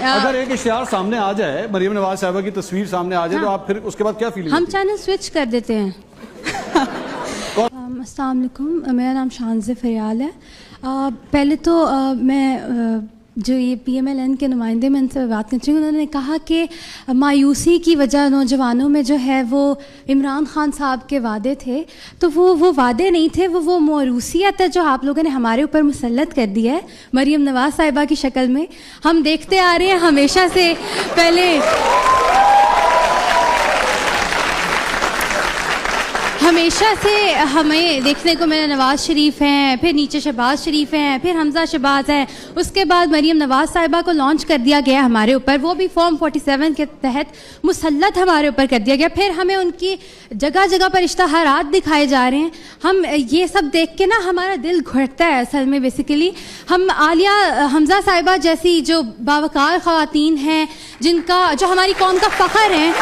اگر ایک اشتہار سامنے آ جائے, مریم نواز صاحبہ کی تصویر سامنے آ جائے, تو آپ پھر اس کے بعد کیا فیلنگ؟ ہم چینل سوئچ کر دیتے ہیں. السلام علیکم, میرا نام شانز فریال ہے. پہلے تو میں جو یہ پی ایم ایل این کے نمائندے میں ان سے بات کرنا چاہوں گی. انہوں نے کہا کہ مایوسی کی وجہ نوجوانوں میں جو ہے وہ عمران خان صاحب کے وعدے تھے, تو وہ وعدے نہیں تھے, وہ موروثیت ہے جو آپ لوگوں نے ہمارے اوپر مسلط کر دی ہے مریم نواز صاحبہ کی شکل میں. ہم دیکھتے آ رہے ہیں ہمیشہ سے, پہلے ہمیشہ سے ہمیں دیکھنے کو میرا نواز شریف ہیں, پھر نیچے شہباز شریف ہیں, پھر حمزہ شہباز ہیں, اس کے بعد مریم نواز صاحبہ کو لانچ کر دیا گیا ہمارے اوپر, وہ بھی فارم 47 کے تحت مسلط ہمارے اوپر کر دیا گیا. پھر ہمیں ان کی جگہ جگہ پر اشتہارات دکھائے جا رہے ہیں. ہم یہ سب دیکھ کے نا ہمارا دل گھٹتا ہے اصل میں. بیسیکلی ہم عالیہ حمزہ صاحبہ جیسی جو باوقار خواتین ہیں, جن کا جو ہماری قوم کا فخر ہیں,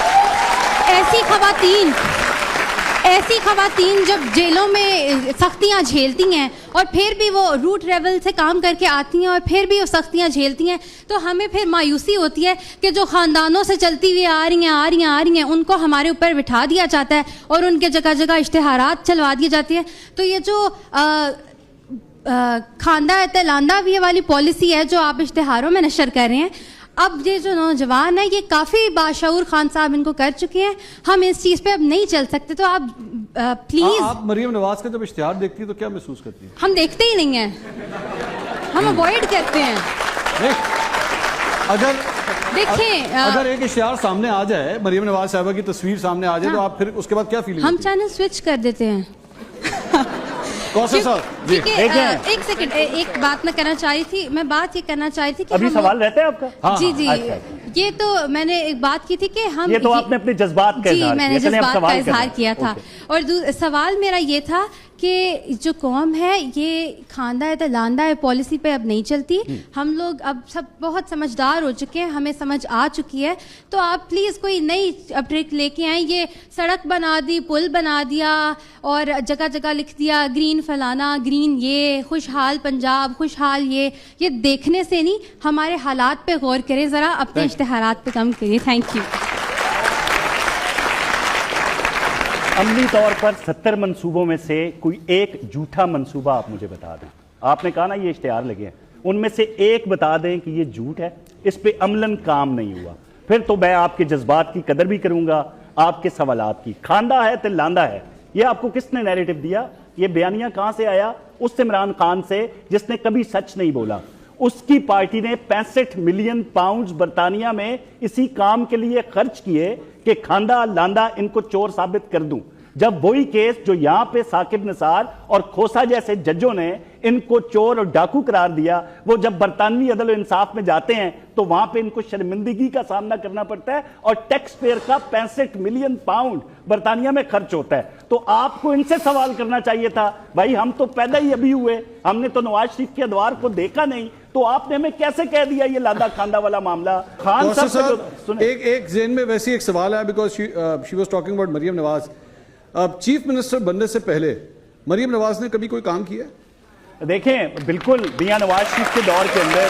ایسی خواتین جب جیلوں میں سختیاں جھیلتی ہیں اور پھر بھی وہ روٹ لیول سے کام کر کے آتی ہیں اور پھر بھی وہ سختیاں جھیلتی ہیں, تو ہمیں پھر مایوسی ہوتی ہے کہ جو خاندانوں سے چلتی ہوئی آ رہی ہیں ان کو ہمارے اوپر بٹھا دیا جاتا ہے اور ان کے جگہ جگہ اشتہارات چلوا دیے جاتے ہیں. تو یہ جو کھاندہ لاندہ بھی والی پالیسی ہے جو آپ اشتہاروں میں نشر کر رہے ہیں, اب یہ جو نوجوان ہے یہ کافی باشعور خان صاحب ان کو کر چکے ہیں. ہم اس چیز پہ اب نہیں چل سکتے. تو آپ پلیز, آپ مریم نواز کا جب اشتہار دیکھتی ہیں تو کیا محسوس کرتی ہیں؟ ہم دیکھتے ہی نہیں ہیں, ہم اوائڈ کرتے ہیں. اگر ایک اشتہار سامنے آ جائے, مریم نواز صاحبہ کی تصویر سامنے آ جائے, تو آپ پھر اس کے بعد کیا فیلنگ؟ ہم چینل سوئچ کر دیتے ہیں. ایک سیکنڈ, ایک بات میں کرنا چاہ رہی تھی. میں بات یہ کرنا چاہ رہی تھی کہ ابھی سوال رہتا ہے آپ کا؟ جی, یہ تو میں نے ایک بات کی تھی کہ ہم, یہ تو آپ نے اپنے جذبات کا اظہار کیا. میں نے جذبات کا اظہار کیا تھا. اور سوال میرا یہ تھا کہ جو قوم ہے یہ کھاندہ لاندہ پالیسی پہ اب نہیں چلتی. ہم لوگ اب سب بہت سمجھدار ہو چکے ہیں, ہمیں سمجھ آ چکی ہے. تو آپ پلیز کوئی نئی ٹرک لے کے آئیں. یہ سڑک بنا دی, پل بنا دیا اور جگہ جگہ لکھ دیا گرین فلانا, گرین یہ, خوشحال پنجاب, خوشحال یہ دیکھنے سے نہیں, ہمارے حالات پہ غور کریں ذرا, اپنے اشتہارات پہ کم کریے. Thank you. عملی طور پر 70 منصوبوں میں سے کوئی ایک جھوٹا منصوبہ آپ مجھے بتا دیں. آپ نے کہا نا یہ اشتہار لگے ہیں, ان میں سے ایک بتا دیں کہ یہ جھوٹ ہے, اس پہ عملاً کام نہیں ہوا. پھر تو میں آپ کے جذبات کی قدر بھی کروں گا, آپ کے سوالات کی. کھاندہ ہے تے لاندہ ہے, یہ آپ کو کس نے نیریٹو دیا؟ یہ بیانیہ کہاں سے آیا؟ اس عمران خان سے جس نے کبھی سچ نہیں بولا. اس کی پارٹی نے 65 ملین پاؤنڈز برطانیہ میں اسی کام کے لیے خرچ کیے کہ کھاندہ لاندہ ان کو چور ثابت کر دوں. جب وہی کیس جو یہاں پہ ثاقب نثار اور کھوسا جیسے ججوں نے ان کو چور اور ڈاکو قرار دیا, وہ جب برطانوی عدل و انصاف میں جاتے ہیں تو وہاں پہ ان کو شرمندگی کا سامنا کرنا پڑتا ہے, اور ٹیکس پیئر کا 65 ملین پاؤنڈ برطانیہ میں خرچ ہوتا ہے. تو آپ کو ان سے سوال کرنا چاہیے تھا, بھائی ہم تو پیدا ہی ابھی ہوئے, ہم نے تو نواز شریف کے ادوار کو دیکھا نہیں, تو آپ نے ہمیں کیسے کہہ دیا یہ لاندہ کھاندہ والا معاملہ؟ خان صاحب ایک ذہن میں ویسی ایک سوال ہے, because she was talking about Maryam Nawaz. Chief minister بننے سے پہلے مریم نواز نے کبھی کوئی کام کیا؟ دیکھیں بالکل میاں نواز شریف کے دور کے اندر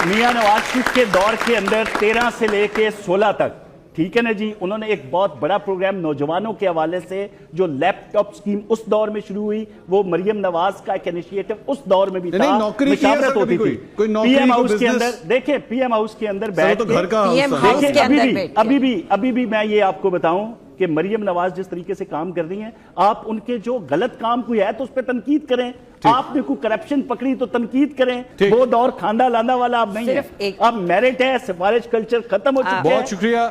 میاں نواز شریف کے دور کے اندر 13 سے لے کے 16 تک, ٹھیک ہے نا جی, انہوں نے ایک بہت بڑا پروگرام نوجوانوں کے حوالے سے جو لیپ ٹاپ سکیم اس دور میں شروع ہوئی, وہ مریم نواز کا ایک انیشیٹو اس دور میں بھی تھا. مشاورت ہوتی تھی پی ایم ہاؤس کے اندر. دیکھیں پی ایم ہاؤس کے اندر بیٹھ کے ابھی بھی میں یہ آپ کو بتاؤں کہ مریم نواز جس طریقے سے کام کر رہی ہیں, آپ ان کے جو غلط کام کوئی ہے تو اس پہ تنقید کریں. آپ نے کوئی کرپشن پکڑی تو تنقید کریں. وہ دور کھاندہ لاندہ والا اب نہیں ہے, اب میرٹ ہے, سفارش کلچر ختم ہو چکا ہے. بہت شکریہ.